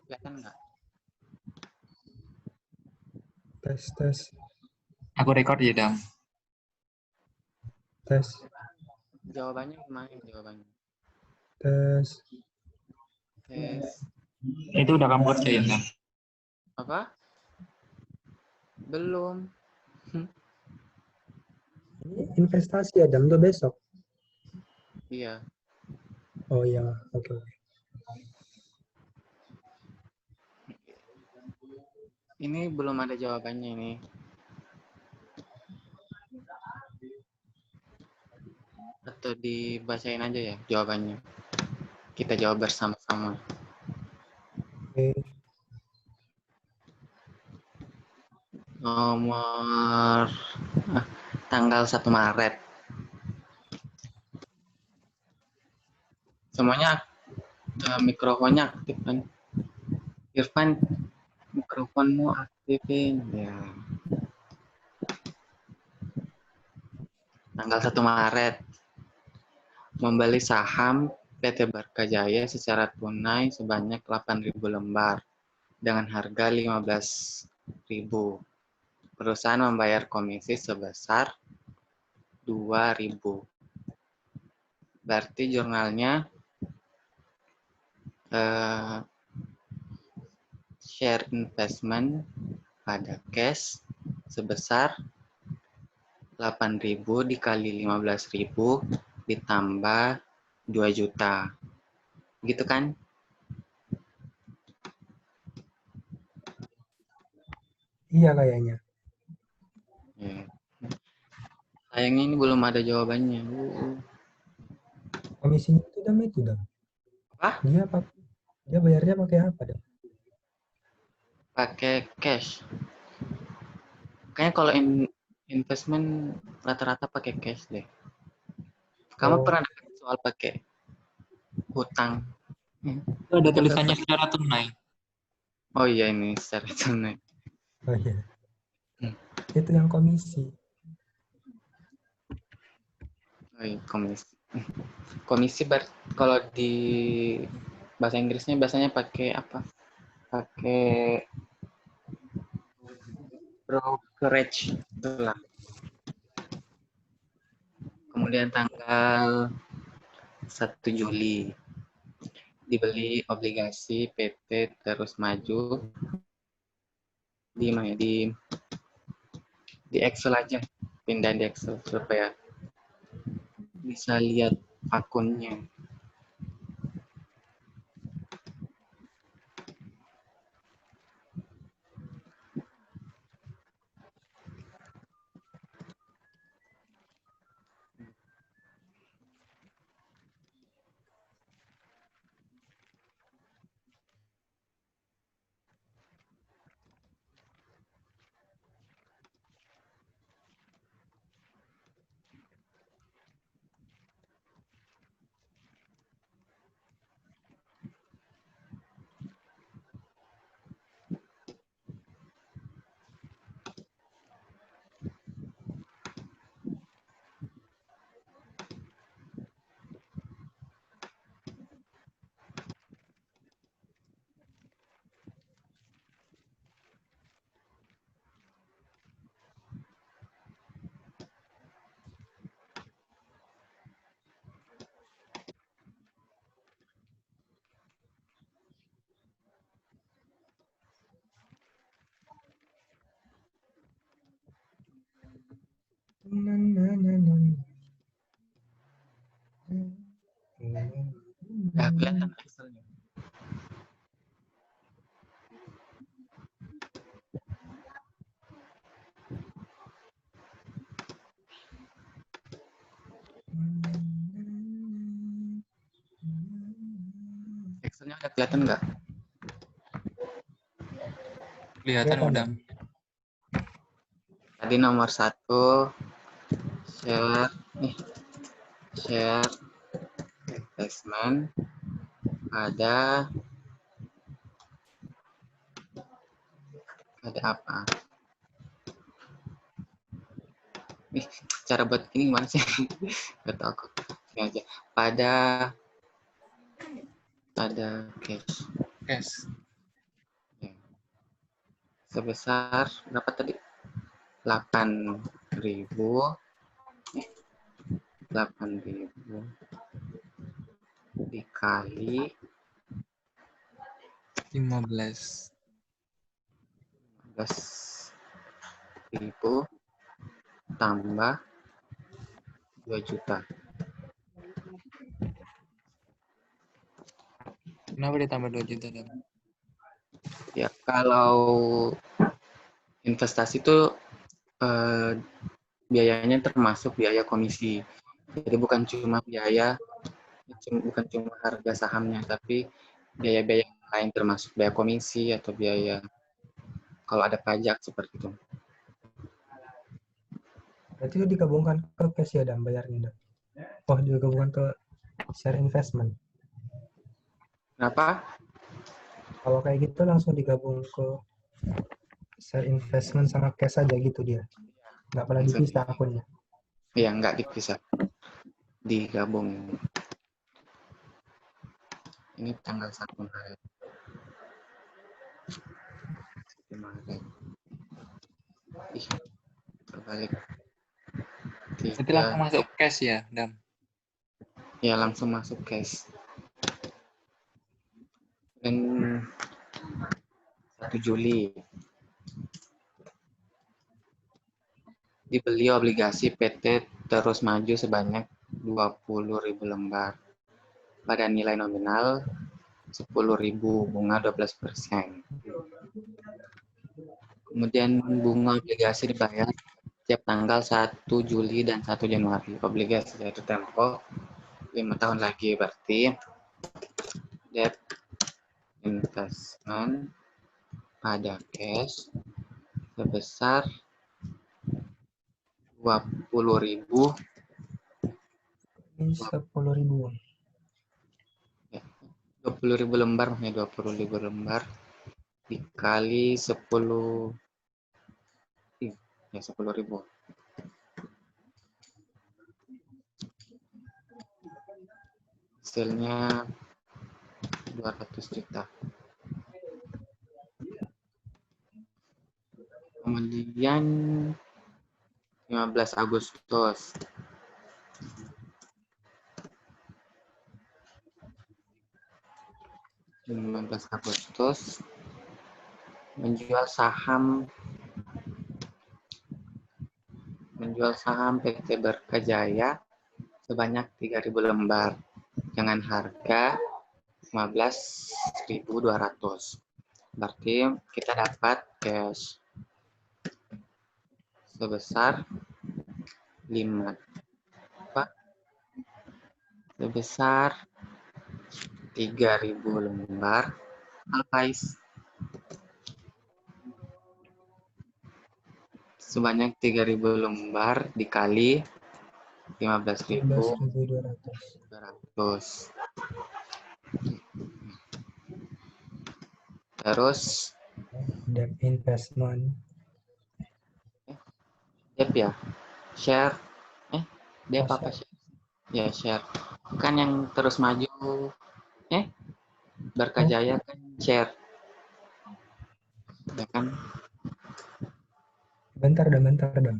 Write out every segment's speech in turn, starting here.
Kelihatan nggak? Tes. Aku record ya, Dam. Tes. Jawabannya gimana jawabannya? Tes. Tes. Itu udah kamu kerjain, Dam? Apa? Belum. Ini investasi Adam tuh besok. Iya. Oh iya, oke. Ini belum ada jawabannya ini. Atau dibacain aja ya jawabannya. Kita jawab bersama-sama. Oke. Nomor tanggal 1 Maret. Semuanya mikrofonnya aktif kan? Irfan, mikrofonmu aktifin ya. Tanggal 1 Maret. Membeli saham PT Barkajaya secara tunai sebanyak 8.000 lembar dengan harga 15.000. Perusahaan membayar komisi sebesar 2.000. Berarti jurnalnya share investment pada cash sebesar 8.000 dikali 15.000 ditambah 2 juta. Gitu kan? Iya kayaknya. Ya. Sayangnya ini belum ada jawabannya. Komisinya itu Dam. Apa? Dia bayarnya pakai apa Dam? Pakai cash. Kayaknya kalau investment rata-rata pakai cash deh. Kamu pernah dengar soal pakai hutang? Itu ada tulisannya secara tunai. Oh iya, ini secara tunai. Oh iya. Itu yang komisi. Oh iya, komisi. Komisi kalau di bahasa Inggrisnya biasanya pakai apa? Pakai brokerage itulah. Kemudian tanggal 1 Juli dibeli obligasi PT Terus Maju di Excel aja, pindah di Excel supaya bisa lihat akunnya. Udah kelihatan Excelnya. Excelnya udah kelihatan nggak? Kelihatan udah. Tadi nomor 1 share investment ada apa? Cara buat ini gimana sih? Gak tau aku. Ini aja. Pada cash. Cash. sebesar berapa tadi? 8.000 dikali 15. 15.000 tambah 2 juta. Kenapa ditambah 2 juta, Dam? Ya, kalau investasi itu biayanya termasuk biaya komisi. Jadi bukan cuma harga sahamnya, tapi biaya-biaya lain termasuk biaya komisi atau biaya kalau ada pajak seperti itu. Berarti itu digabungkan ke cash ya, Dan, bayarnya, Dan? Oh, digabungkan ke share investment. Kenapa? Kalau kayak gitu langsung digabung ke share investment sama cash aja gitu dia. Nggak pernah dipisah akunnya. Iya, nggak dipisah. Digabung. Ini tanggal 1 Maret. Ih, terbalik. Berarti langsung masuk cash ya, Dam? Ya, langsung masuk cash. Dan 1 Juli dibeli obligasi PT Terus Maju sebanyak 20.000 lembar pada nilai nominal 10.000, bunga 12%. Kemudian bunga obligasi dibayar setiap tanggal 1 Juli dan 1 Januari. Obligasi jatuh tempo 5 tahun lagi, berarti debt investment pada cash sebesar 20.000. Ini 10.000. 20.000 lembar, makanya 20.000 lembar dikali 10, ya 10.000. Hasilnya 200 juta. Kemudian 15 Agustus menjual saham PT Berkajaya sebanyak 3.000 lembar dengan harga 15.200. Berarti kita dapat cash sebesar 3.000 lembar. Guys, sebanyak 3.000 lembar dikali 15.200. Terus Debt investment. debt ya, share, debt apa share? Ya, share. Kan yang Terus Maju, Berkajaya kan share, ya kan? Bentar, Dan.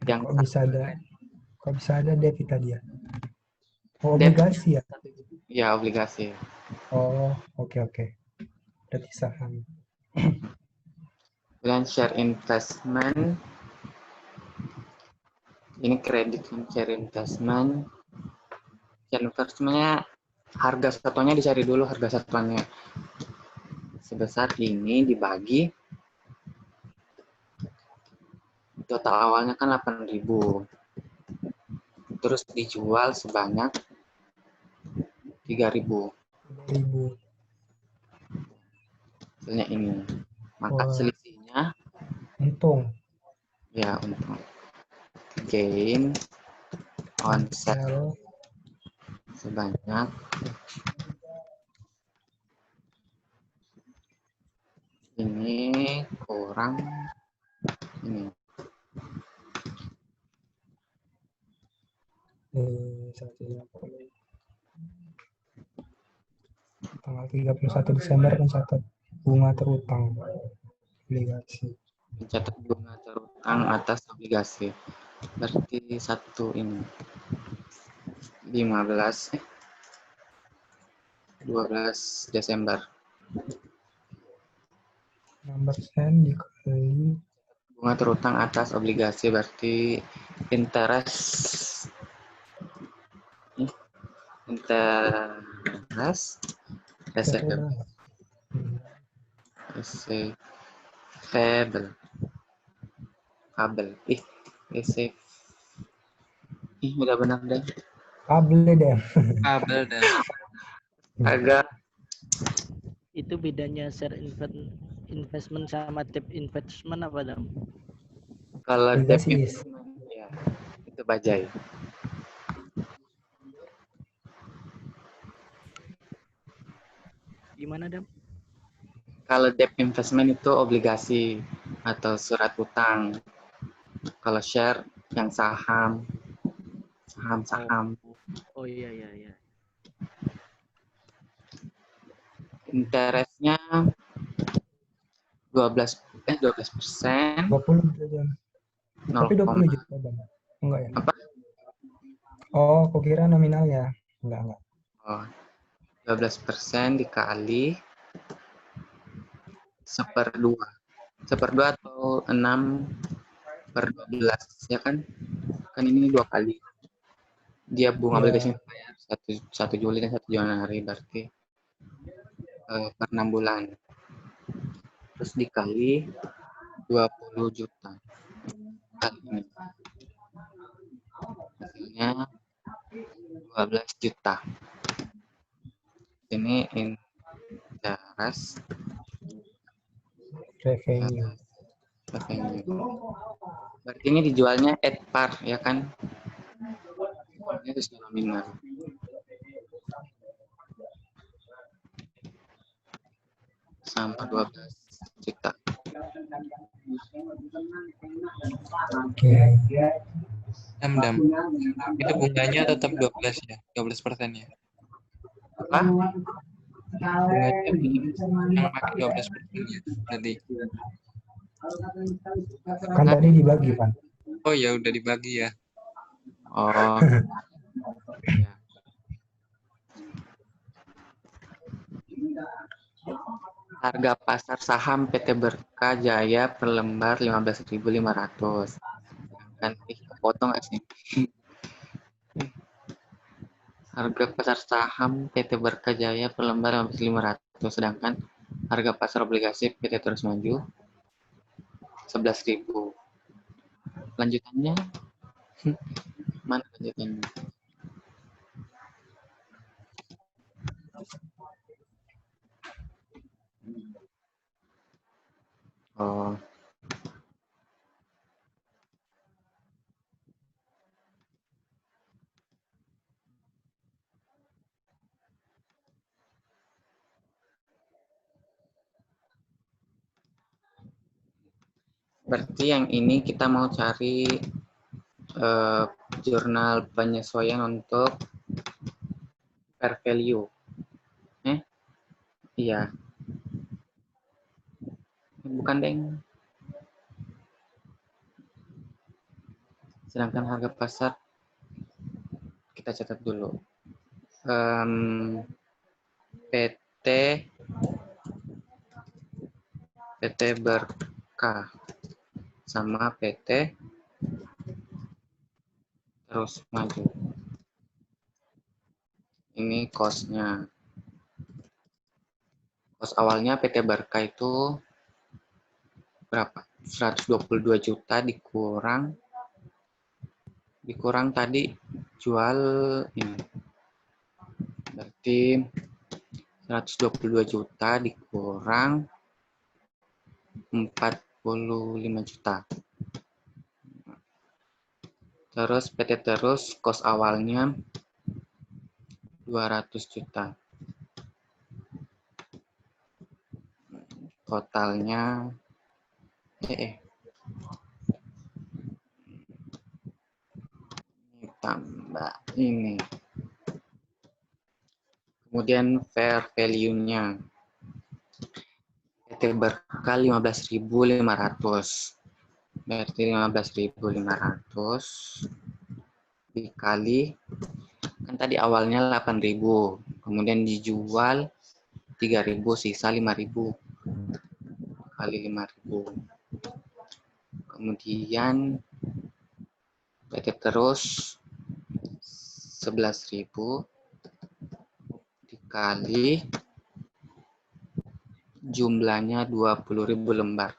Yang Kok bisa ada debt tadi ya? Oh, debt, obligasi ya? ya obligasi. Oh, oke. Berarti saham. Dan share investment, ini kredit share investment. Share investmentnya harga satuannya dicari dulu, harga satuannya sebesar ini dibagi total awalnya kan 8.000, terus dijual sebanyak 3.000. 3.000. Hasilnya ini, maka selisihnya Untung. ya untung. Gain on sale sebanyak ini kurang ini. Tanggal 31 Desember kan catat bunga terutang. obligasi. Mencatat bunga terutang atas obligasi. Berarti satu ini 12 Desember. 6% dikali Bunga terutang atas obligasi berarti interest receivable. Receivable. Kabel. Udah benar deh. kabel deh. Kabel dan Agak Itu bedanya share investment sama debt investment apa, Dam? kalau debt Obligasi. investment ya itu bajai. Gimana, Dam? Kalau debt investment itu obligasi atau surat utang. Kalau share yang saham. Oh iya iya iya. Interestnya 12%. 20 aja. Tapi 20 juta Bang. Enggak ya? Apa? Oh, aku kira nominalnya. Enggak. Oh, 12% dikali 1/2. 1/2 atau 6/12 ya kan? Kan ini 2 kali. Dia bunga Iya. obligasi bayar 1 Juli dan 1 Januari berarti per 6 bulan. Terus dikali 20 juta. Kali ini. Hasilnya 12 juta. Ini interest Revenue. revenue. Berarti ini dijualnya at par ya kan? Ini terus nominal. Sama 12 juta. Oke. dam. Itu bunganya tetap 12 ya, 12% ya. Apa? Bunganya yang pakai 12% ya tadi. Kan tadi dibagi, Pan. Oh ya udah dibagi ya. Oh. Ya. Harga pasar saham PT Berkah Jaya per lembar 15.500. Kan kepotong nggak sih? Harga pasar saham PT Berkah Jaya per lembar 15.500, sedangkan harga pasar obligasi PT Terus Maju 11.000. Lanjutannya mana lanjutannya? Oh. Berarti yang ini kita mau cari jurnal penyesuaian untuk fair value. Iya. Bukan, Deng. Sedangkan harga pasar kita catat dulu. PT Berkah sama PT Terus Maju. Ini cost-nya. Cost awalnya PT Berkah itu berapa? 122 juta dikurang tadi jual ini. Berarti 122 juta dikurang 45 juta. Terus PT Terus kos awalnya 200 juta. Totalnya tambah ini. Kemudian fair value-nya. PT Berkah 15.500. Berarti 15.500 dikali, kan tadi awalnya 8.000, kemudian dijual 3.000, sisa 5.000 kali 5.000. Kemudian PT terus 11.000 dikali jumlahnya 20.000 lembar.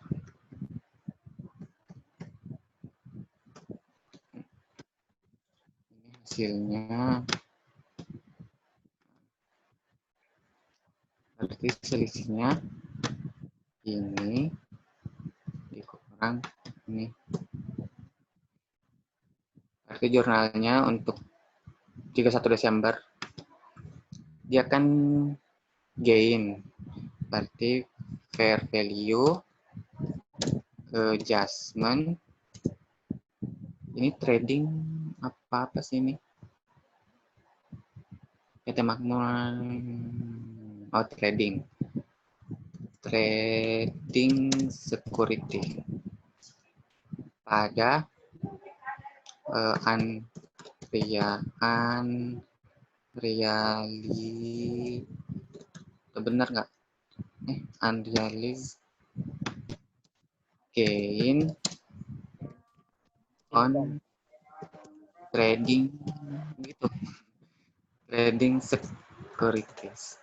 Hasilnya berarti selisihnya ini dikurang ini. Berarti jurnalnya untuk 31 Desember dia kan gain, berarti fair value adjustment ini trading apa sih ini? PT Makmur, oh trading security pada benar nggak? Unrealized gain on trading gitu. Trading securities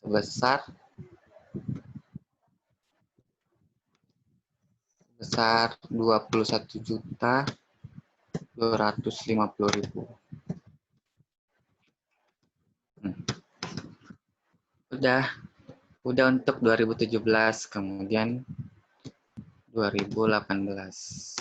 sebesar 21.250.000. Udah untuk 2017, kemudian 2018.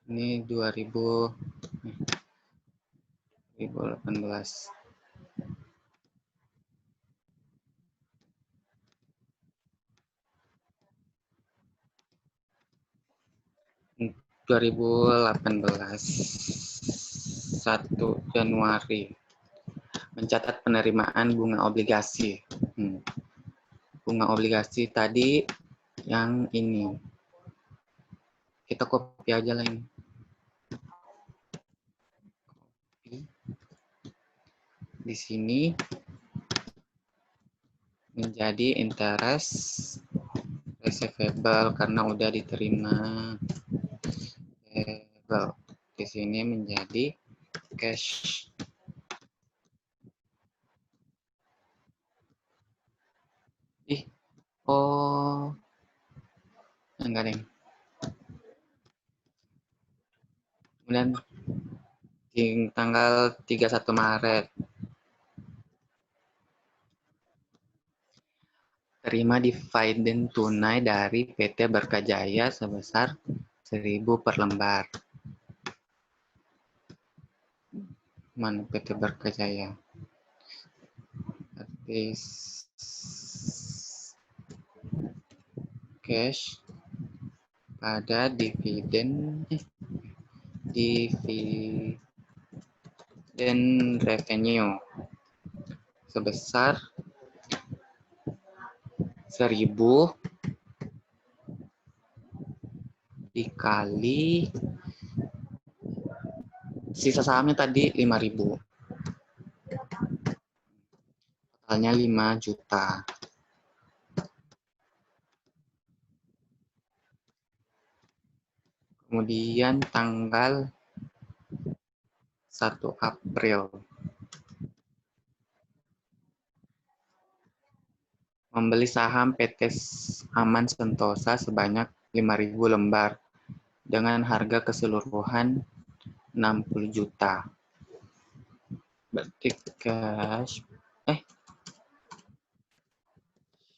Ini 2018. 1 Januari mencatat penerimaan bunga obligasi. Bunga obligasi tadi yang ini. Kita copy aja lah ini. Di sini menjadi interest receivable karena udah diterima. Di sini menjadi cash. Oh, enggak deh. Kemudian di tanggal 31 Maret terima dividen tunai dari PT Berkah Jaya sebesar 1.000 per lembar. Mana PT Berkah Jaya? Cash pada dividen revenue sebesar 1.000 dikali sisa sahamnya tadi 5.000. Totalnya 5 juta. Kemudian tanggal 1 April membeli saham PT Aman Sentosa sebanyak 5.000 lembar dengan harga keseluruhan 60 juta. Berarti cash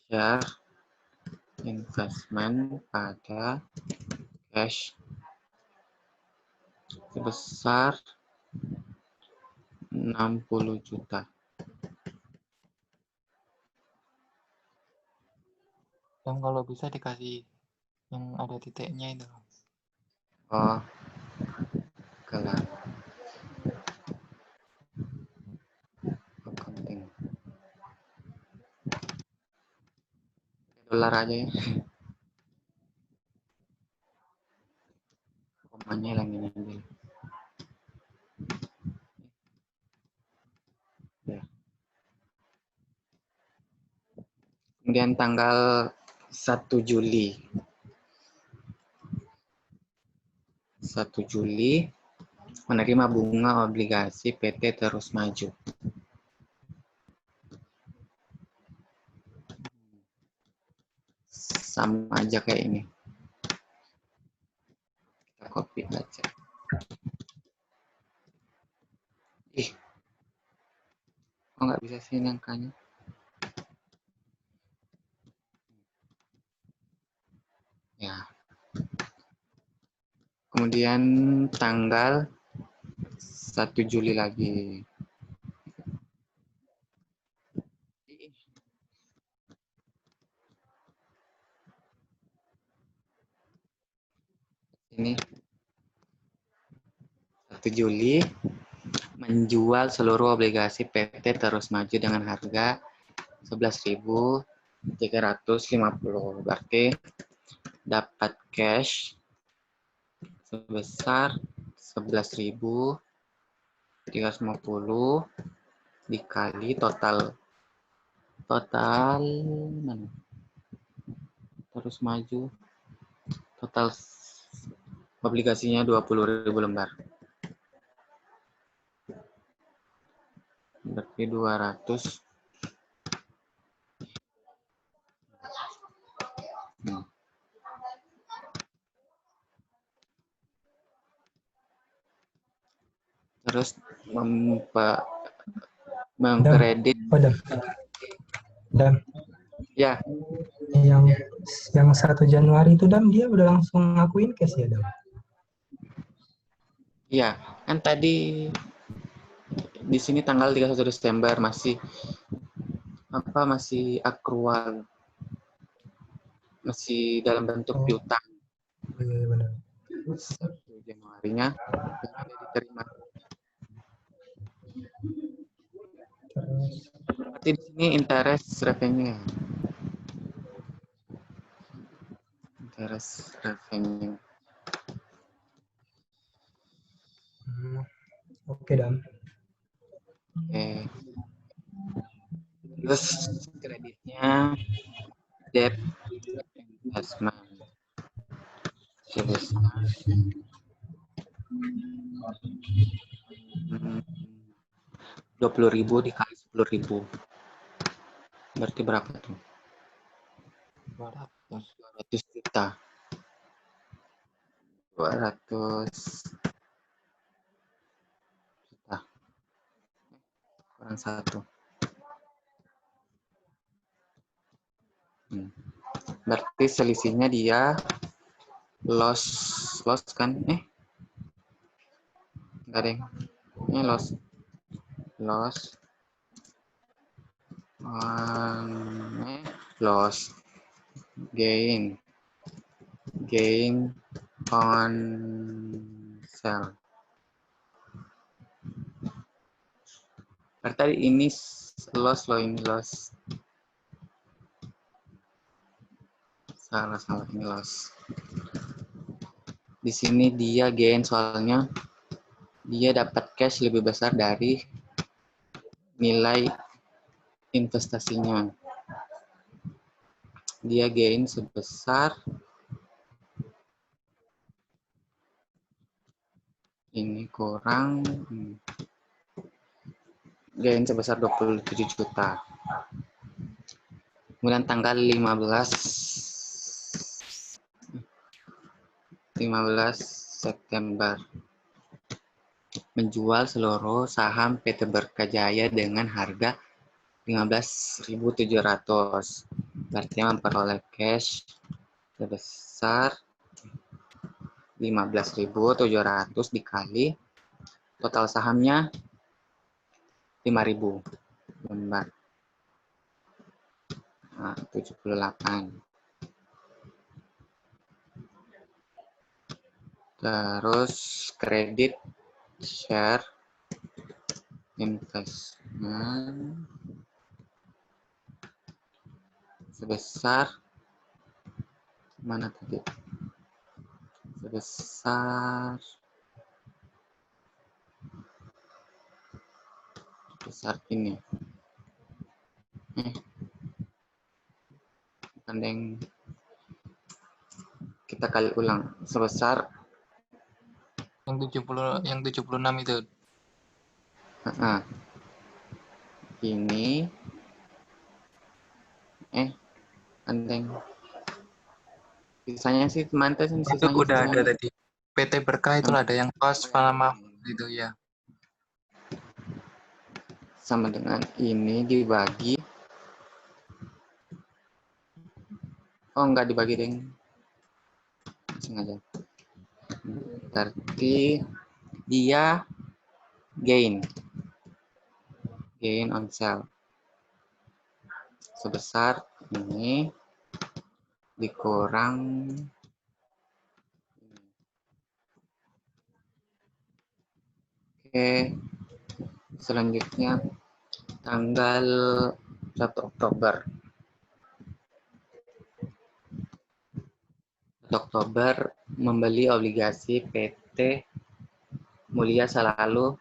share investment pada cash sebesar 60 juta. Dan kalau bisa dikasih yang ada titiknya itu. Oh, kelar. Accounting. Dolar aja ya. Komanya hilang ini ambil. Ya. Kemudian tanggal 1 Juli. 1 Juli menerima bunga obligasi PT Terus Maju. Sama aja kayak ini. Kita copy aja. Ih, kok nggak bisa sih ini angkanya? Ya. Kemudian tanggal 1 Juli lagi. Ini 1 Juli menjual seluruh obligasi PT Terus Maju dengan harga 11.350. Berarti dapat cash sebesar 11.350 dikali total mana? Terus Maju total obligasinya 20.000 lembar. Berarti 200. Terus mengkredit. Oh, Dan Ya, yang 1 Januari itu Dam, dia udah langsung ngakuin cash ya Dam? iya. Kan tadi di sini tanggal 31 Desember masih akrual. Masih dalam bentuk piutang. Iya benar. 1 Januarinya sudah diterima. Terus Berarti di sini interest revenue. Interest revenue. oke Dam. Oke. Terus kreditnya debt investment. Sebesar 20.000 dikali 10.000. Berarti berapa tuh? 200 juta. 200 juta. Kurang 1. Berarti selisihnya dia loss kan? Enggak deh. Ini loss gain on sell. Berarti ini loss loh, ini loss. Salah ini loss. Di sini dia gain soalnya dia dapat cash lebih besar dari nilai investasinya. Dia gain sebesar ini kurang gain sebesar 27 juta. Kemudian tanggal 15 September menjual seluruh saham PT Berkajaya dengan harga 15.700. Berarti memperoleh cash sebesar 15.700 dikali total sahamnya 5.000 lembar. 78. Terus kredit share investment sebesar mana tadi? Sebesar ini. Andeng kita kali ulang sebesar Yang 76 itu. ini andeng sisanya sih mantes Itu sisanya udah ada tadi. PT Berkah itu ada yang kos Palama itu ya. sama dengan ini dibagi. Oh, enggak dibagi, deng. Sengaja. Berarti dia gain on sale sebesar ini dikurang Oke, selanjutnya tanggal 1 Oktober. Membeli obligasi PT Mulia Selalu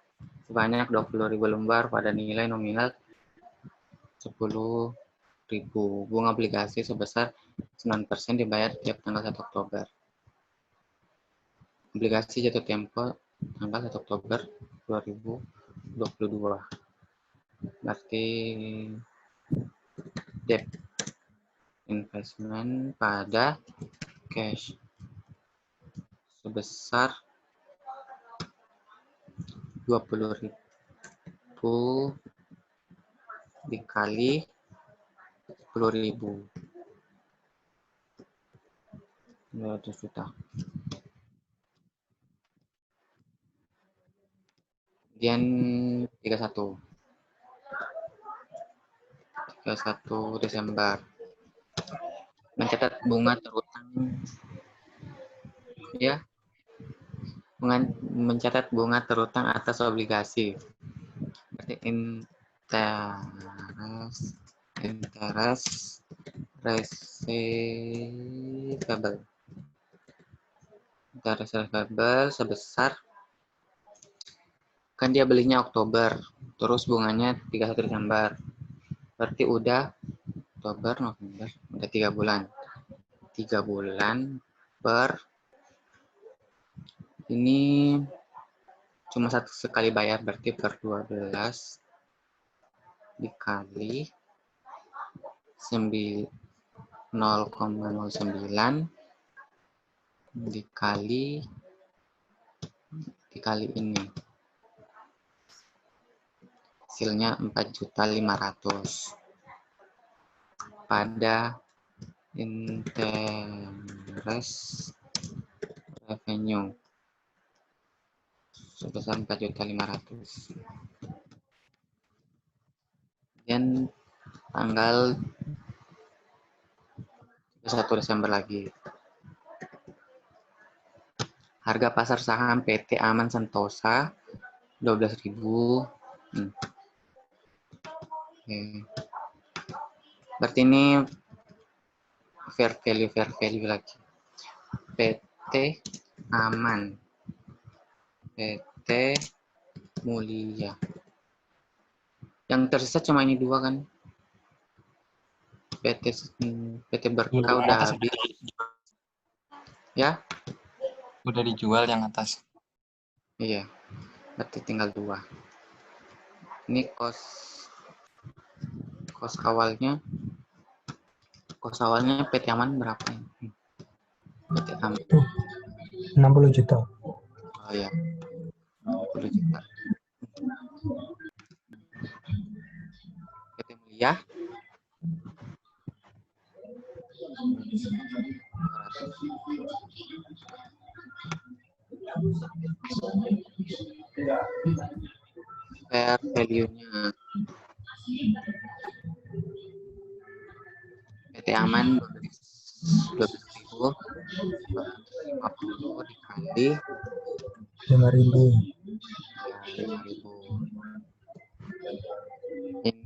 sebanyak 20.000 lembar pada nilai nominal 10.000. Bunga obligasi sebesar 9% dibayar tiap tanggal 1 Oktober. Obligasi jatuh tempo tanggal 1 Oktober 2022. Berarti debt investment pada cash sebesar 20.000 dikali 10.000. 200 juta. Kemudian 31 Desember mencatat bunga terutang ya, mencatat bunga terutang atas obligasi. Berarti interest receivable sebesar, kan dia belinya Oktober, terus bunganya 31 Desember. Berarti udah Oktober, November, udah 3 bulan. 3 bulan per ini cuma satu sekali bayar, berarti per 12 dikali 0,09 dikali ini. Hasilnya 4.500.000 pada interest revenue sebesar 4.500.000. Dan tanggal 1 Desember lagi. Harga pasar saham PT Aman Sentosa 12.000. Oke. Berarti ini fair value lagi. PT Aman, PT Mulia. Yang tersisa cuma ini dua kan? PT Berkah udah habis. Ya? Udah dijual yang atas. Iya. Berarti tinggal dua. Ini kos awalnya PT Aman berapa? PT Aman 60 juta. Oh ya, 60 juta. PT Mulia 200. Fair value-nya PT Aman 12.000 50 dikali 5.000. ya 5.000. Ini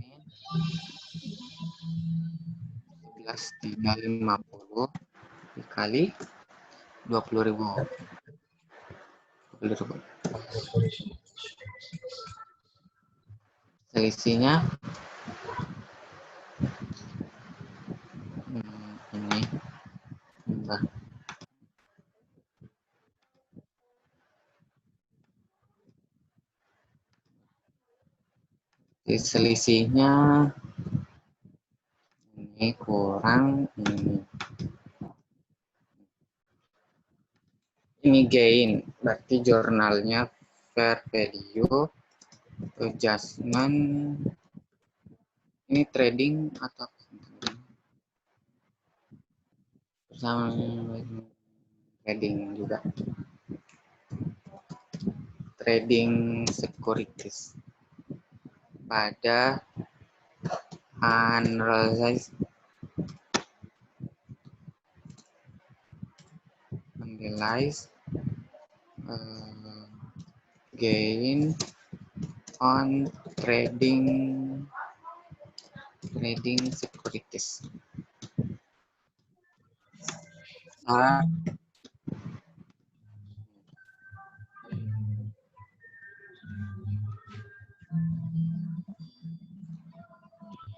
11 dikali 50 dikali 20.000. Selisihnya ini enggak. Jadi selisihnya ini kurang ini gain, berarti jurnalnya fair value adjustment ini trading atau sama trading juga, trading securities pada unrealized gain on trading securities.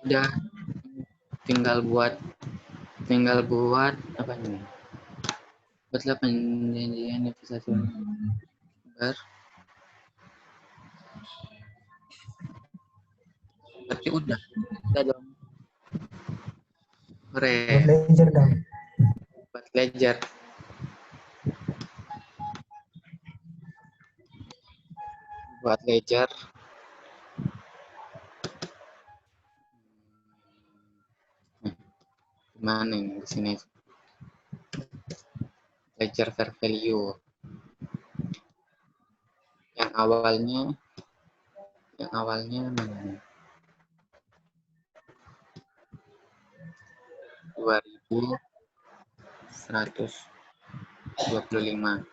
Udah tinggal buat apa ini? Buatlah penjanjian investasi berarti udah dong. Buat ledger dong. Buat ledger. Buat ledger. Mana ini di sini? Ledger fair value. Yang awalnya mana? 2.125.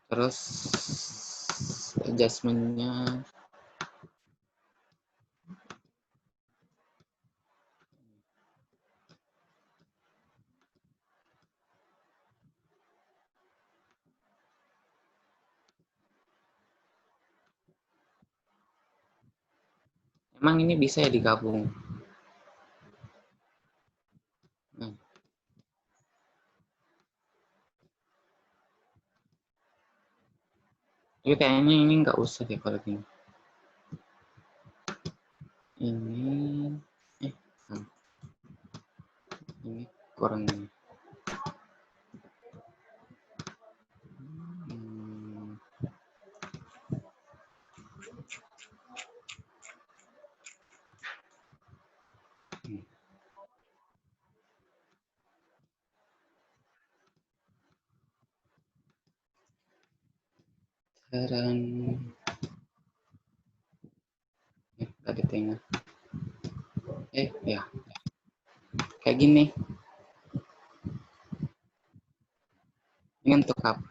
Terus adjustment-nya emang ini bisa ya digabung? Tapi kayaknya ini nggak usah deh kalau gini. Ini kurang. Sekarang tadi tengah. Ya kayak gini. Ini untuk apa?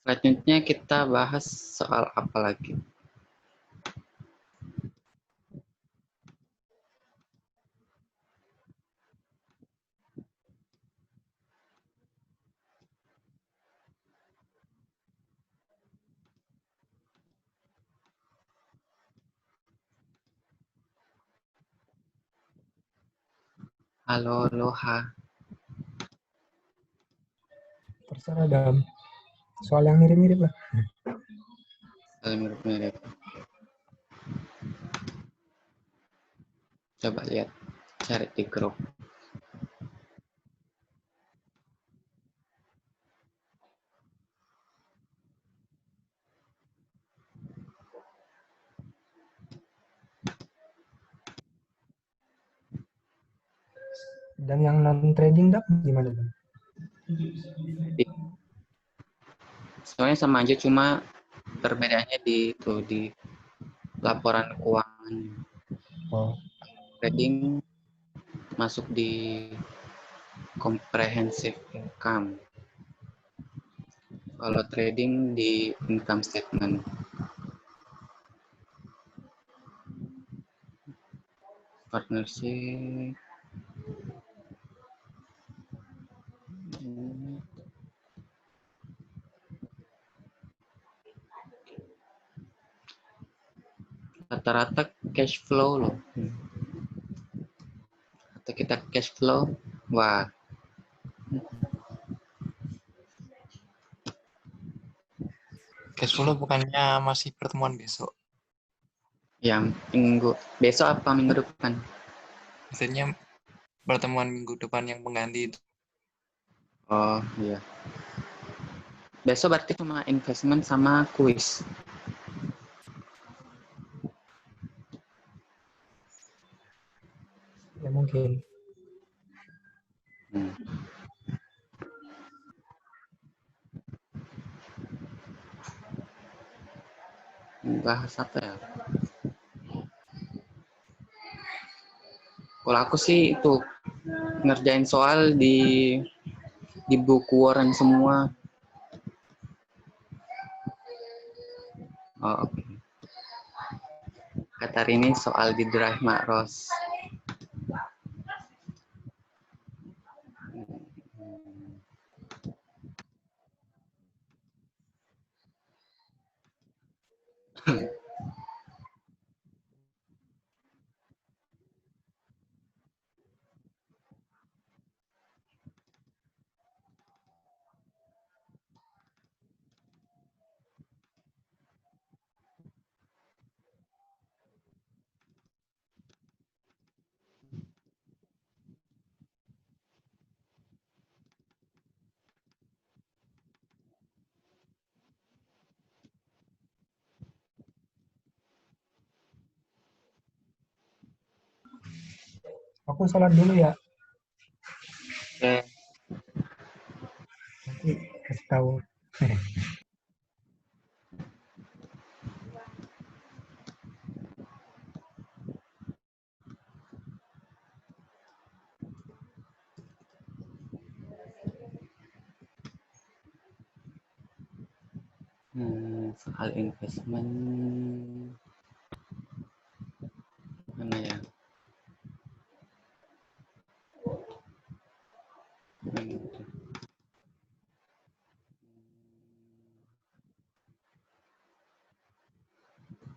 Selanjutnya kita bahas soal apa lagi? Halo, Loha. Terserah Dam. Soal yang mirip-mirip lah. Soal mirip-mirip. Coba lihat, cari di grup. Dan yang non trading Dam gimana Dam? Jadi, sebenarnya sama aja, cuma perbedaannya di laporan keuangan. Oh, Trading masuk di comprehensive income. Kalau trading di income statement. Partnership. Rata-rata cash flow loh. Atau kita cash flow, wah, Cash flow bukannya masih pertemuan besok? yang minggu besok apa minggu depan? Maksudnya pertemuan minggu depan yang pengganti itu. Oh iya. Besok berarti cuma investment sama kuis. ya mungkin. Hmm. Bahas apa ya? Kalau aku sih itu ngerjain soal di buku Warren semua. Oh, oke. Kata Rini soal di Drive Makros. Aku sholat dulu ya. Oke. Nanti kasih tahu. Soal investment mana ya?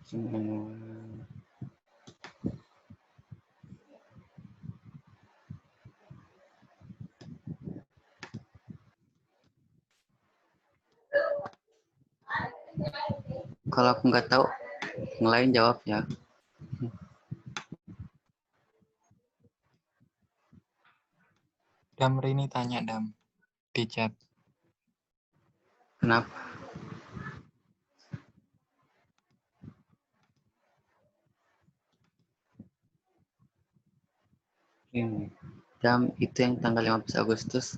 Semua. Kalau aku nggak tahu, yang lain jawab ya. Dam Rini tanya Dam di chat. Kenapa? Ini jam itu yang tanggal 15 Agustus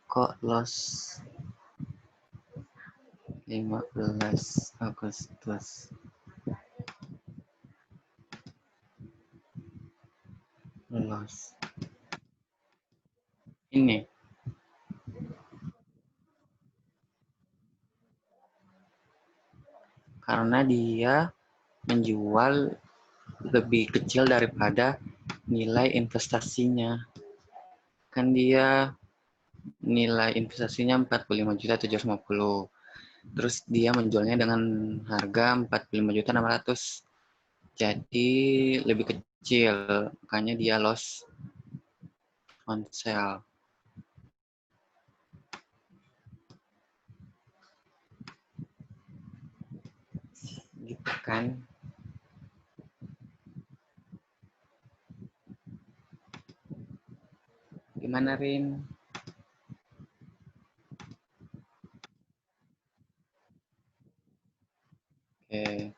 kok loss 15 Agustus loss ini karena dia menjual lebih kecil daripada nilai investasinya. Kan dia nilai investasinya 45.750. Terus dia menjualnya dengan harga 45.600. Jadi lebih kecil, makanya dia loss on sale. Gitu kan. Gimana, Rin? Oke.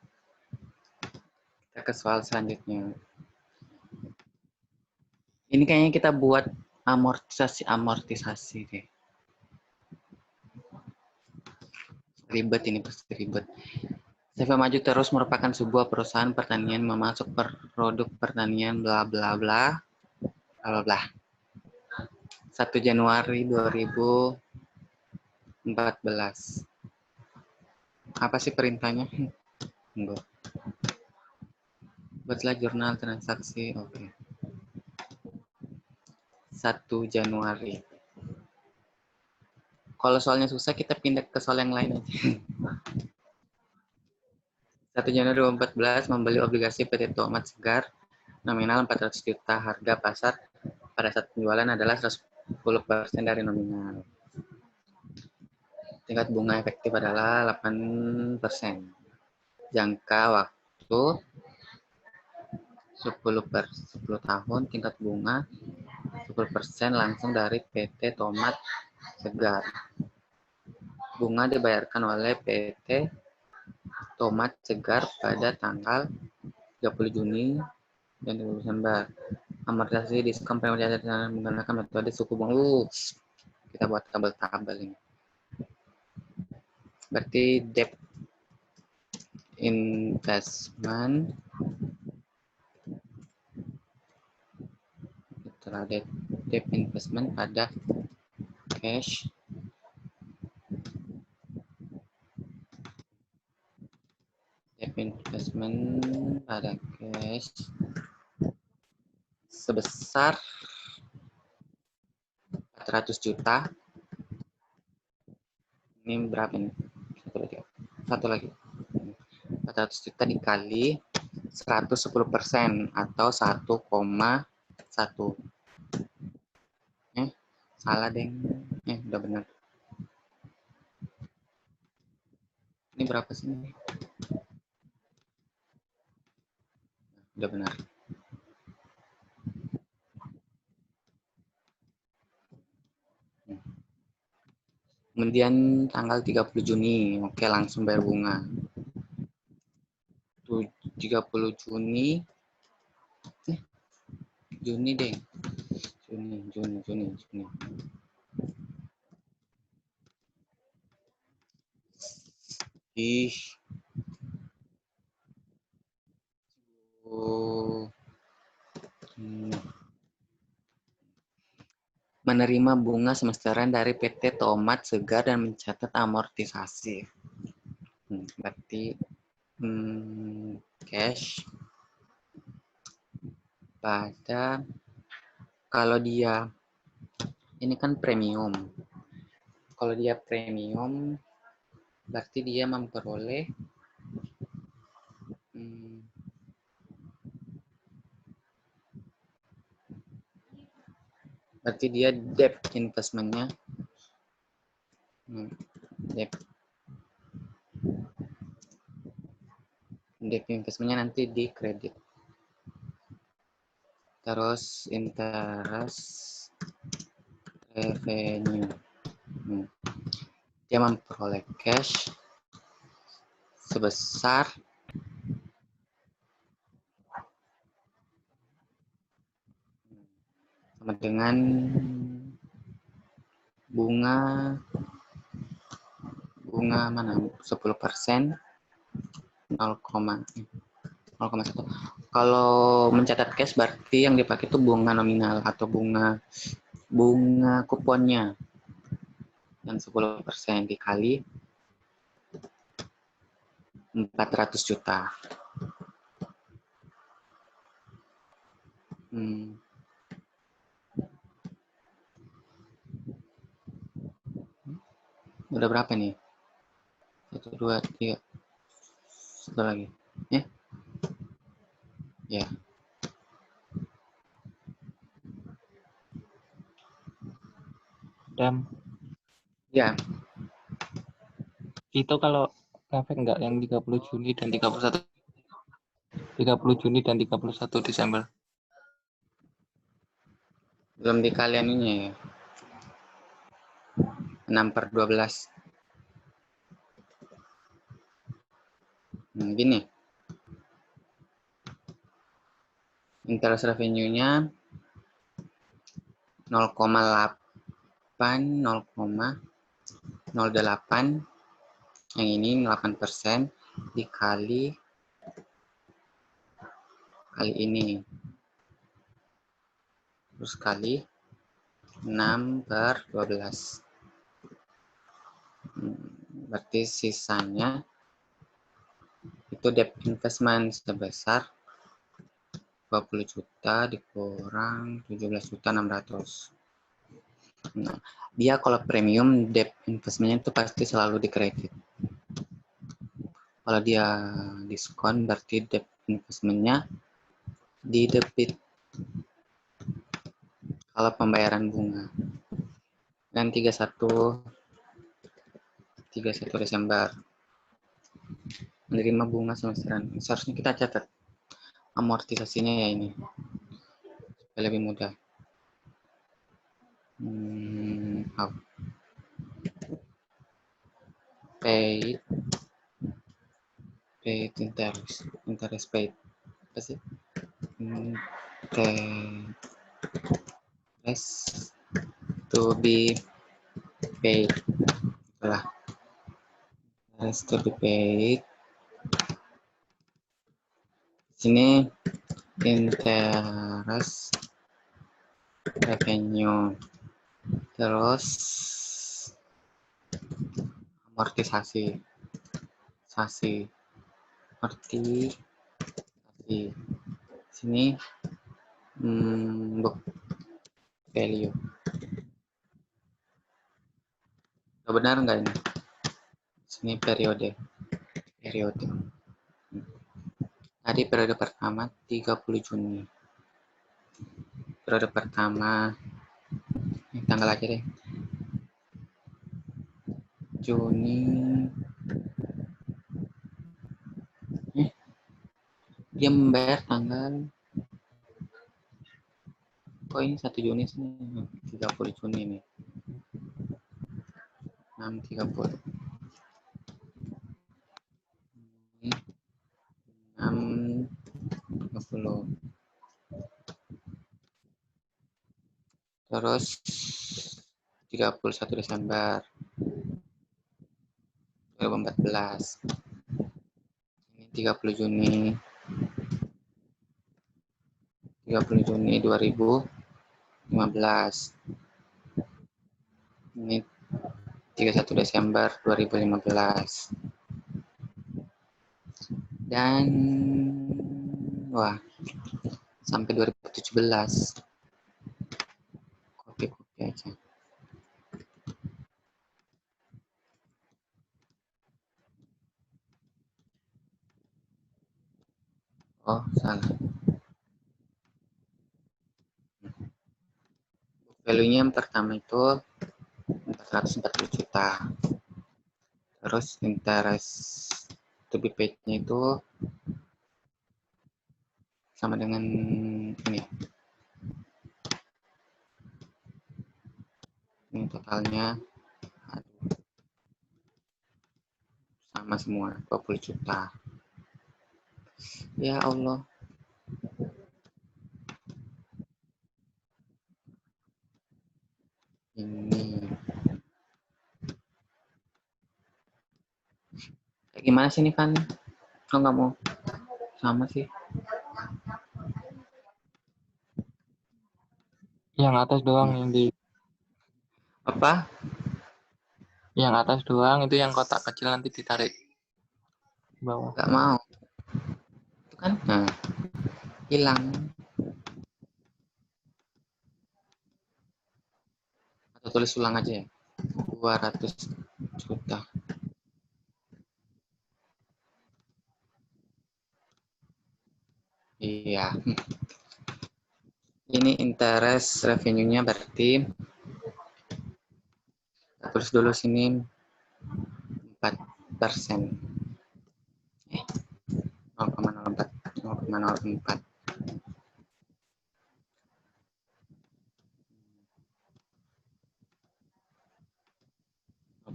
Kita ke soal selanjutnya. Ini kayaknya kita buat amortisasi deh. Ribet ini pasti ribet. CV Maju Terus merupakan sebuah perusahaan pertanian memasuk produk pertanian bla bla bla bla bla. 1 Januari 2014. Apa sih perintahnya? Enggak. Buatlah jurnal transaksi. Oke. 1 Januari. Kalau soalnya susah kita pindah ke soal yang lain aja. 1 Januari 2014 membeli obligasi PT Tomat Segar nominal 400 juta, harga pasar pada saat penjualan adalah 110% dari nominal. Tingkat bunga efektif adalah 8%. Jangka waktu 10 tahun, tingkat bunga 10% langsung dari PT Tomat Segar. Bunga dibayarkan oleh PT Tomat Segar pada tanggal 30 Juni dan 20 Desember. Amortisasi diskon premi menggunakan metode suku bunga. Kita buat tabel-tabel ini. Berarti debt investment setelah debt investment pada cash sebesar 400 juta. Ini berapa nih? Satu lagi. 400 juta dikali 110% atau 1,1. Salah deh. Udah benar. Ini berapa sih? Udah benar. Kemudian tanggal 30 Juni. Oke, langsung bayar bunga. 30 Juni. Juni deh. Juni. Menerima bunga semesteran dari PT Tomat Segar dan mencatat amortisasi. Berarti cash pada, kalau dia ini kan premium. Kalau dia premium berarti dia memperoleh berarti dia debt investmentnya debt investmentnya nanti di kredit. Terus interest revenue. Dia memperoleh cash sebesar sama dengan bunga mana 10%, 0,1. Kalau mencatat cash berarti yang dipakai itu bunga nominal atau bunga kuponnya, dan 10% dikali 400 juta. Udah berapa nih? 1, 2, 3. Satu lagi. Ya. Dan Ya. itu kalau ngefek enggak yang 30 Juni dan 31 Desember. Belum dikali anunya ya. 6/12. Gini. Interest revenue-nya 0,08 Yang ini 8% dikali ini. Terus kali 6/12. Berarti sisanya itu debt investment sebesar 20 juta dikurang 17.600.000. Nah, dia kalau premium debt investmentnya itu pasti selalu dikredit. Kalau dia diskon berarti debt investmentnya di debit. Kalau pembayaran bunga. Dan 31 Desember menerima bunga semesteran. Seharusnya kita catat amortisasinya ya ini. Supaya lebih mudah. Paid interest paid. Apa sih? Interest to be paid. Itulah. Interest to be paid. Sini interest revenue, terus amortisasi, sini book value. Benar nggak ini? Sini periode. Tadi periode pertama 30 Juni. Periode pertama tanggal aja deh. Juni. Dia membayar tanggal. Kok ini 1 Juni sih? 30 Juni nih. 6.30. 6.30. Terus 31 Desember 2014. Ini 30 Juni 2015. Ini 31 Desember 2015. Dan wah, sampai 2017. Kopi aja. Oh, salah. Value-nya yang pertama itu 440 juta. Terus interest to be paid-nya itu sama dengan ini. Ini totalnya sama semua 20 juta. Ya Allah. Ini kayak gimana sih ini Van? Kok nggak mau sama sih? Yang atas doang yang di Apa? yang atas doang itu yang kotak kecil nanti ditarik ke bawah. Nggak mau. Itu kan? Nah, hilang. Atau tulis ulang aja ya. 200 juta. Iya. Ini interest revenue-nya berarti kita tulis dulu sini 4%. 0,04. 0,04.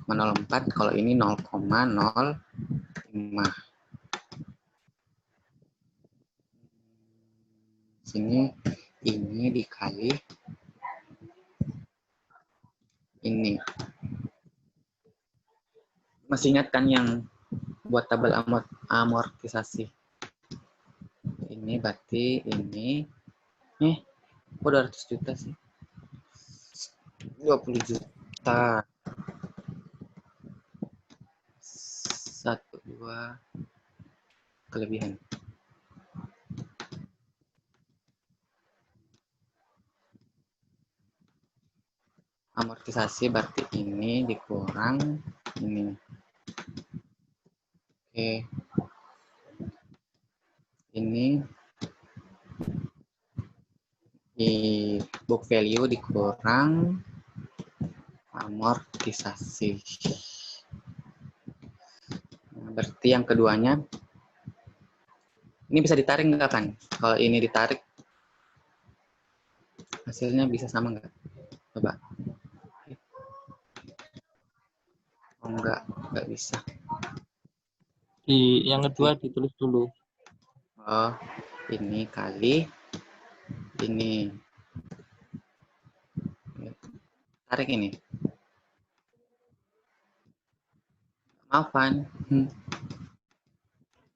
0,04. Kalau ini 0,05. Sini ini dikali ini Masih ingat kan yang buat tabel amortisasi? Ini berarti ini. Kok 200 juta sih? 20 juta. 1, 2 kelebihan. Amortisasi berarti ini dikurang ini. Oke. Ini di book value dikurang amortisasi. Nah, berarti yang keduanya ini bisa ditarik nggak kan? Kalau ini ditarik hasilnya bisa sama nggak? Coba. Oh, nggak bisa. Di yang kedua ditulis dulu. Oh, ini kali ini. Tarik ini. Maafan.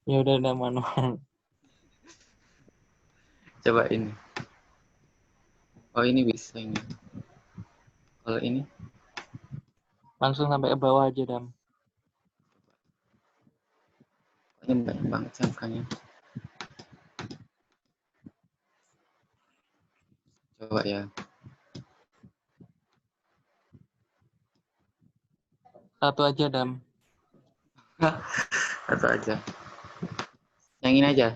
Ya udah ada manual. Coba ini. Oh, ini bisa ini. Kalau ini Langsung sampai ke bawah aja, Dam. ini banyak banget sih angkanya. Coba ya. Satu aja, Dam. Satu aja. Yang ini aja.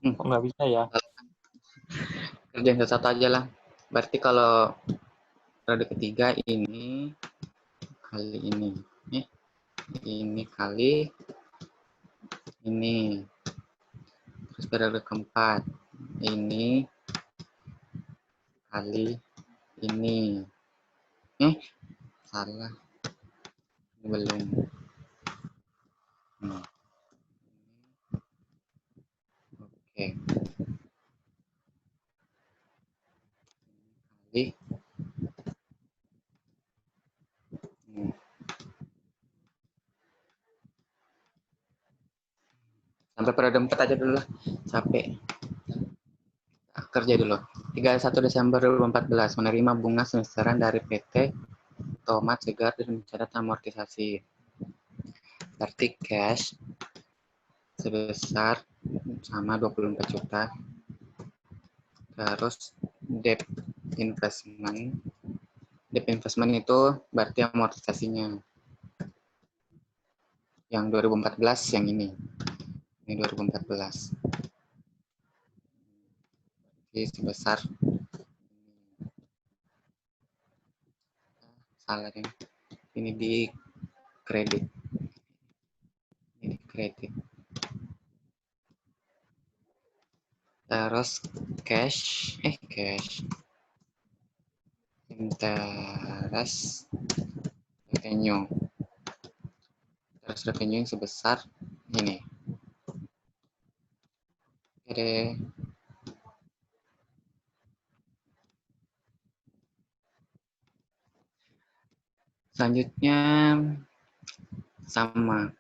Kok nggak bisa ya? Kerjain satu aja lah. Berarti kalau periode ketiga ini kali ini. Ini kali ini. Terus periode keempat ini kali ini. Salah. Ini belum. Oke. Kali. Sampai periode 4 aja dulu lah. Capek. Kerja dulu. 31 Desember 2014 menerima bunga semesteran dari PT Tomat Segar dan mencatat amortisasi. Berarti cash sebesar sama 24 juta. Terus debt investment. Debt investment itu berarti amortisasinya. Yang 2014 yang ini. Ini 2014. Jadi sebesar salah nih. Ini di kredit. Ini di kredit. Terus cash interest revenue. Terus revenue yang sebesar ini. Oke. Selanjutnya sama.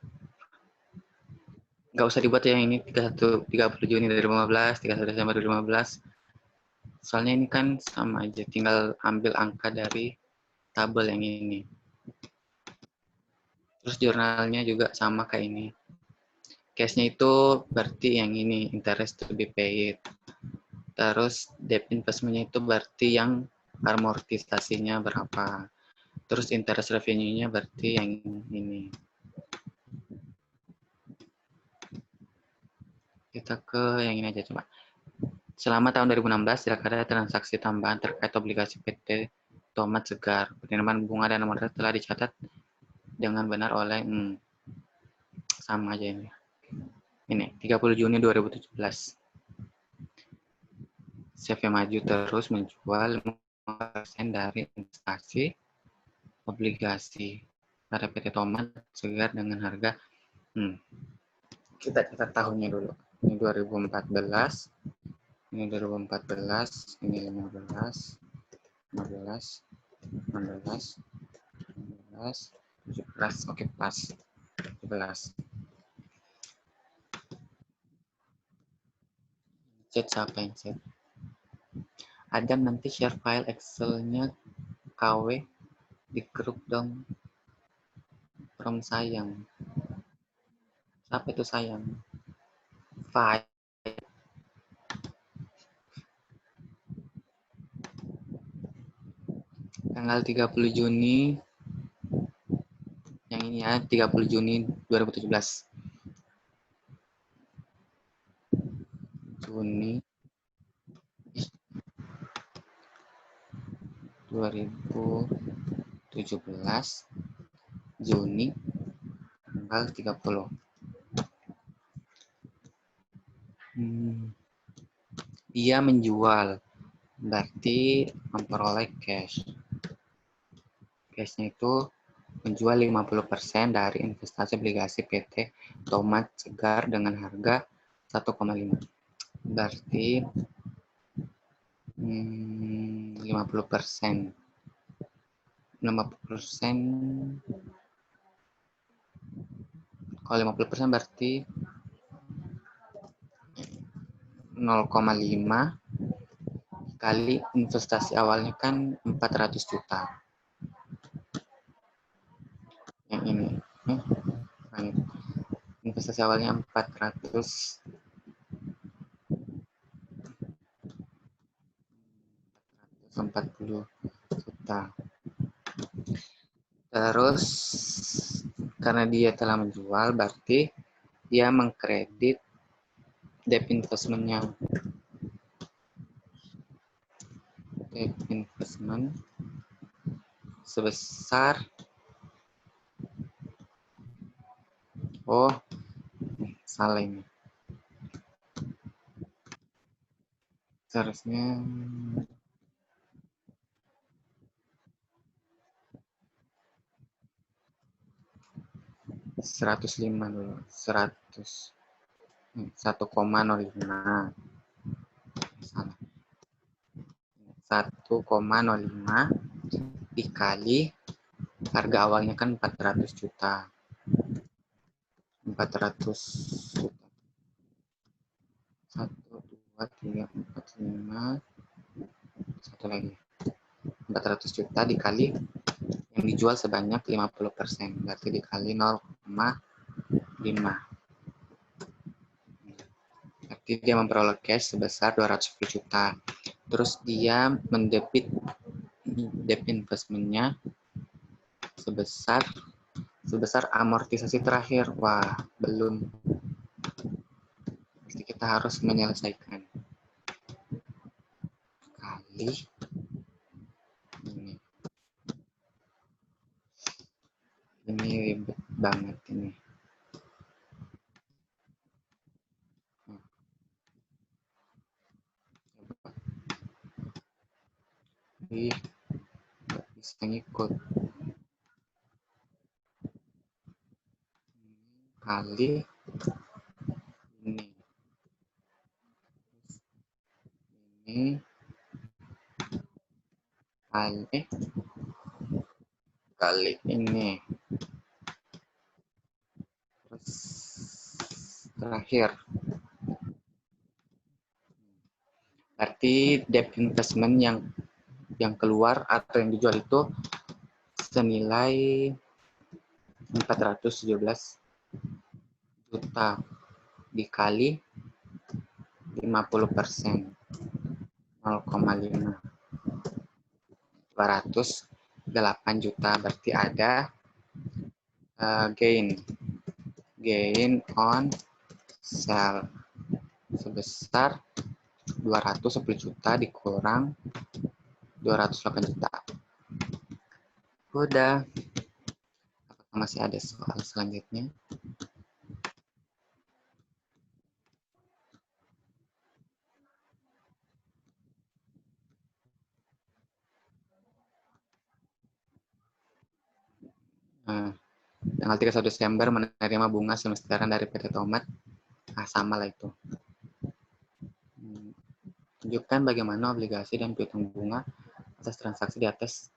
Nggak usah dibuat ya ini 30 Juni 2015, 31 Desember 2015. Soalnya ini kan sama aja, tinggal ambil angka dari tabel yang ini. Terus jurnalnya juga sama kayak ini. Case-nya itu berarti yang ini, interest to be paid. Terus debt investment-nya itu berarti yang amortisasinya berapa. Terus interest revenue-nya berarti yang ini. Kita ke yang ini aja coba. Selama tahun 2016 tidak ada transaksi tambahan terkait obligasi PT Tomat Segar. Penerimaan bunga dan amortisasi telah dicatat dengan benar oleh sama aja ini. Ini 30 Juni 2017. CV maju terus menjual 5% dari investasi obligasi pada PT Tomat Segar dengan harga kita catat tahunnya dulu. Ini 2014. Ini 2014, ini 15, 16, 17, oke pas 17. Chat siapa yang chat? Adam, nanti share file Excel-nya KW di grup dong. From sayang. Siapa itu sayang? File. Tanggal 30 Juni. Yang ini ya, 30 Juni 2017. Juni 2017. Juni tanggal 30. Dia menjual, berarti memperoleh cash. Cashnya itu menjual 50% dari investasi obligasi PT Tomat Segar dengan harga 1,5. Berarti 50%. 50%. Kalau 50% berarti 0,5 kali investasi awalnya kan 400 juta. Yang ini. Investasi awalnya 440 juta. Terus karena dia telah menjual, berarti dia mengkredit debt investment-nya. Debt investment sebesar salah ini. Seharusnya 105 dulu. 1,05. Salah. 1,05 dikali harga awalnya kan 400 juta. 400 juta. 1, 2, 3, 4, 5. Satu lagi. 400 juta dikali yang dijual sebanyak 50%. Berarti dikali 0,5. Berarti dia memperoleh cash sebesar 210 juta. Terus dia mendebit debt investment-nya sebesar amortisasi terakhir. Wah, belum. Jadi kita harus menyelesaikan. Kali ini. Ini ribet banget ini. Jadi nggak bisa ngikut. Kali ini. Ini kali ini. Terus terakhir. Berarti debt investment yang keluar atau yang dijual itu senilai 417 juta dikali 50%, 0,5, 208 juta. Berarti ada gain on sell sebesar 210 juta dikurang 208 juta. Udah. Apakah masih ada soal selanjutnya? Tanggal 31 Desember menerima bunga semesteran dari PT Tomat. Sama lah itu. Tunjukkan bagaimana obligasi dan piutang bunga atas transaksi di atas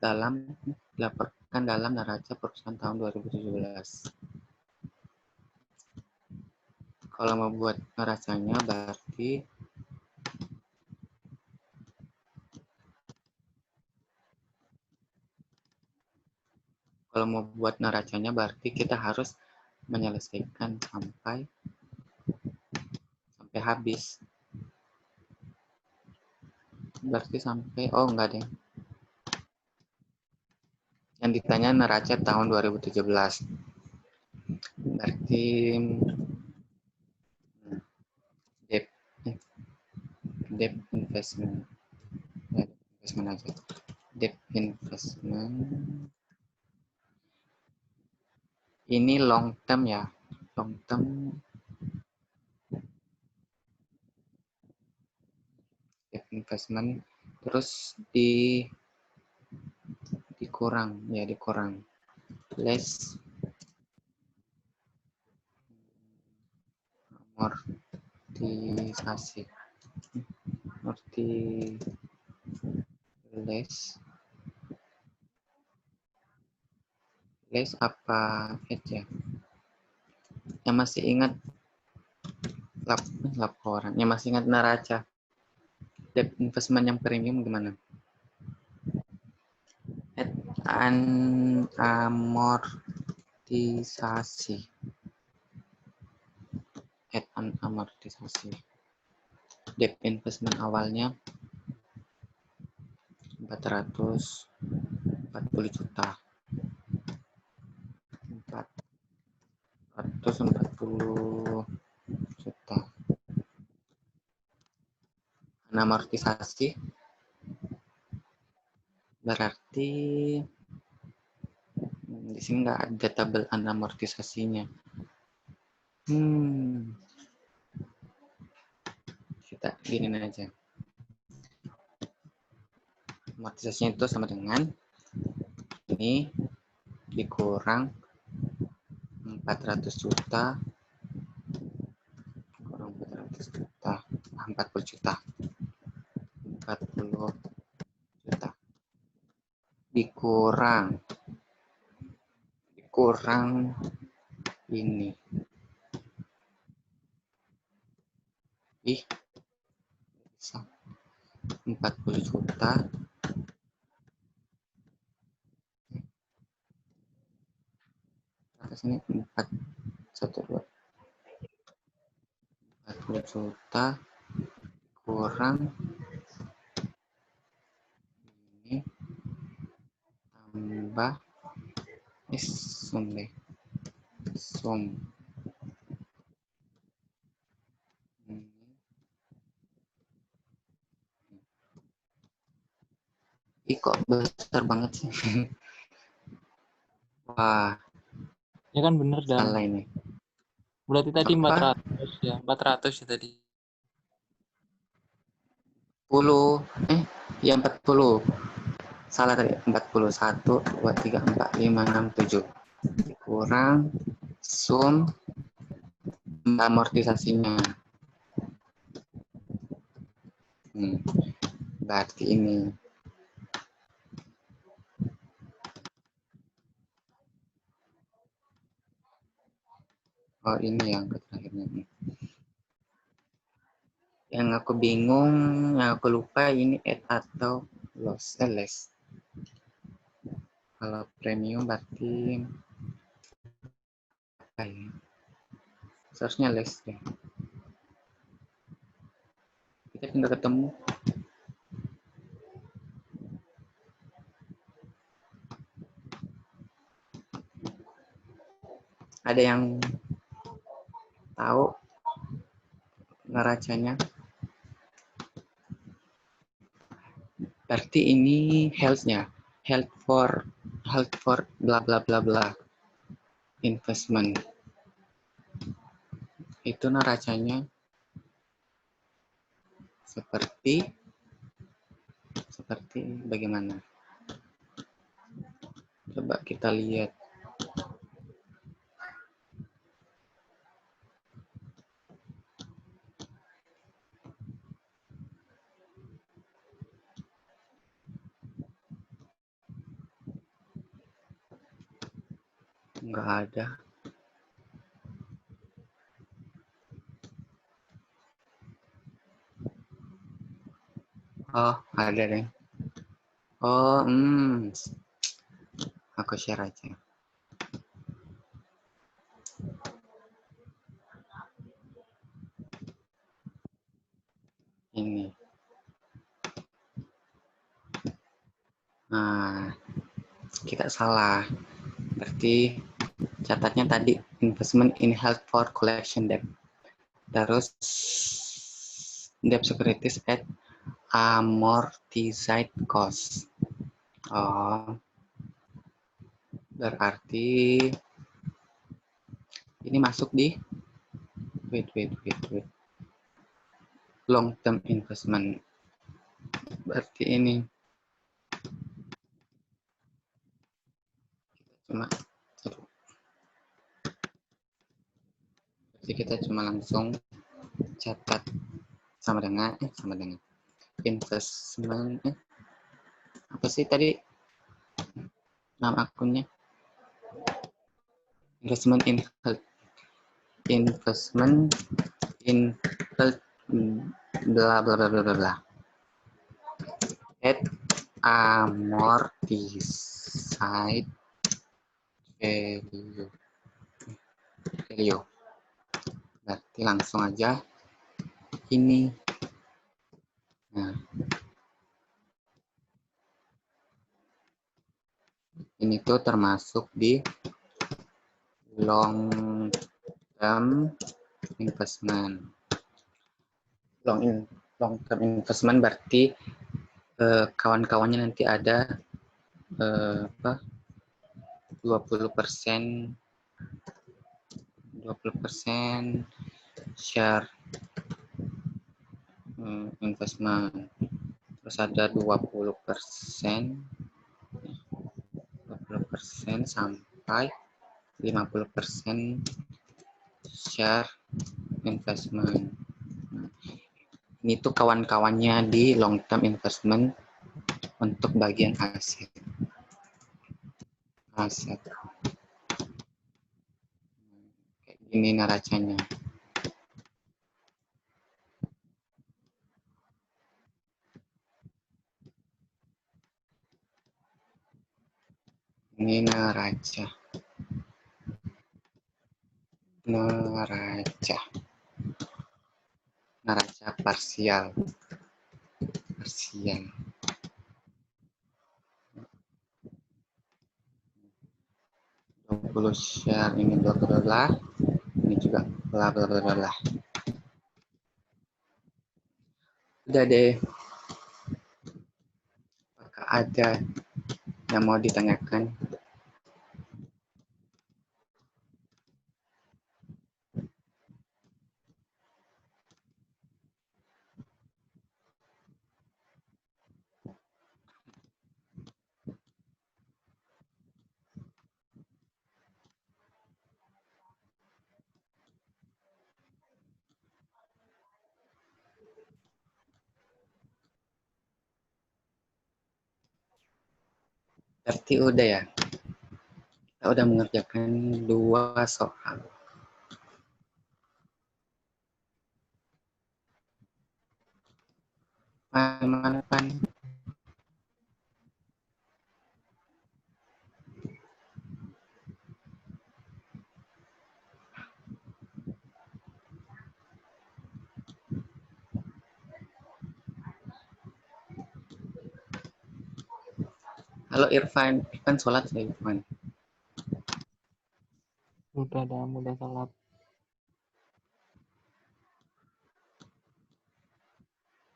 dilaporkan dalam neraca perusahaan tahun 2017. Kalau mau buat neracanya berarti kita harus menyelesaikan sampai habis. Berarti sampai enggak deh. Yang ditanya neraca tahun 2017. Berarti debt investment. Investment aja. Debt investment. Ini long term ya. Long term debt investment, terus dikurang less amortisasi less apa aja yang masih ingat laporan, yang masih ingat neraca debt investment yang premium gimana? Amortisasi. Debt investment awalnya 440 juta. 440 juta. Amortisasi berarti di sini nggak ada tabel amortisasinya. Kita gini aja. Amortisasinya itu sama dengan ini dikurang 400 juta kurang 400 juta 40 juta dikurang ini bisa 40 juta atas ini 40 juta kurang ini tambah sum kok besar banget sih. Wah, Ya kan bener Dan. salah ini. Berarti tadi Apa? 400 ya. 400 ya tadi. 40. Salah tadi. 40. 1, 2, 3, 4, 5, 6, 7. Kurang sum amortisasinya. Berarti ini. Oh, ini yang terakhirnya. Yang aku bingung, yang aku lupa ini add atau less. Kalau premium berarti apa ya? Seharusnya less deh. Kita tinggal ketemu. Ada yang tahu neracanya? Berarti ini health-nya. Health for bla bla bla bla. Investment. Itu neracanya seperti bagaimana? Coba kita lihat. Nggak ada. Oh, ada deh. Oh, aku share aja. Ini. Nah, kita salah. Berarti catatnya tadi investment in health for collection debt. Terus debt securities at amortized cost. Oh, berarti ini masuk di wait. Long term investment. Berarti ini jadi kita cuma langsung catat sama dengan investment apa sih tadi nama akunnya, investment in health bla bla bla bla bla at amortized value. Berarti langsung aja ini. Nah, ini tuh termasuk di long term investment. Long term investment berarti kawan-kawannya nanti ada 20% share investment, terus ada 20% sampai 50% share investment. Ini tuh kawan-kawannya di long term investment untuk bagian aset. Kayak gini neracanya. Ini neraca parsial. 20 share ini bla bla bla, ini juga bla bla bla bla. Udah deh. Apakah ada yang mau ditanyakan? Berarti udah ya. Kita udah mengerjakan 2 soal. Mana? Halo Irfan sholat ya Irfan. Udah salat.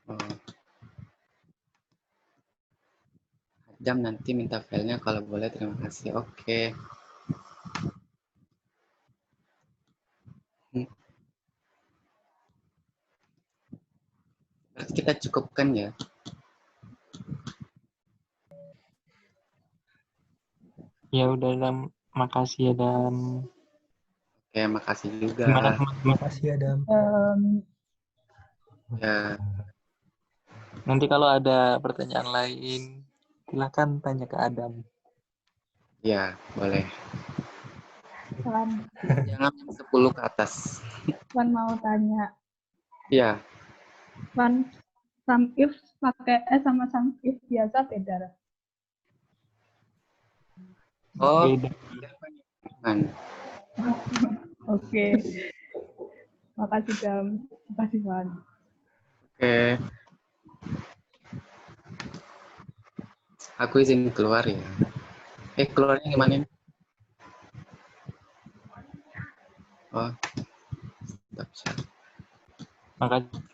Oh. Jam nanti minta filenya kalau boleh, terima kasih. Oke. Berarti kita cukupkan ya. Ya udah, Dam. Makasih ya, Dam. Oke, makasih juga. Gimana teman-teman? Makasih Adam. Ya. Nanti kalau ada pertanyaan lain, silakan tanya ke Adam. Ya, boleh. Wan, Jangan 10 ke atas. Wan mau tanya. Iya. Wan, sum if pakai sama sum if biasa beda. Oh, Beda. kan. Oke. Makasih Jam. Makasih Wan. Oke. Aku izin keluar ya. Keluarnya gimana? Oh, siap. Makasih.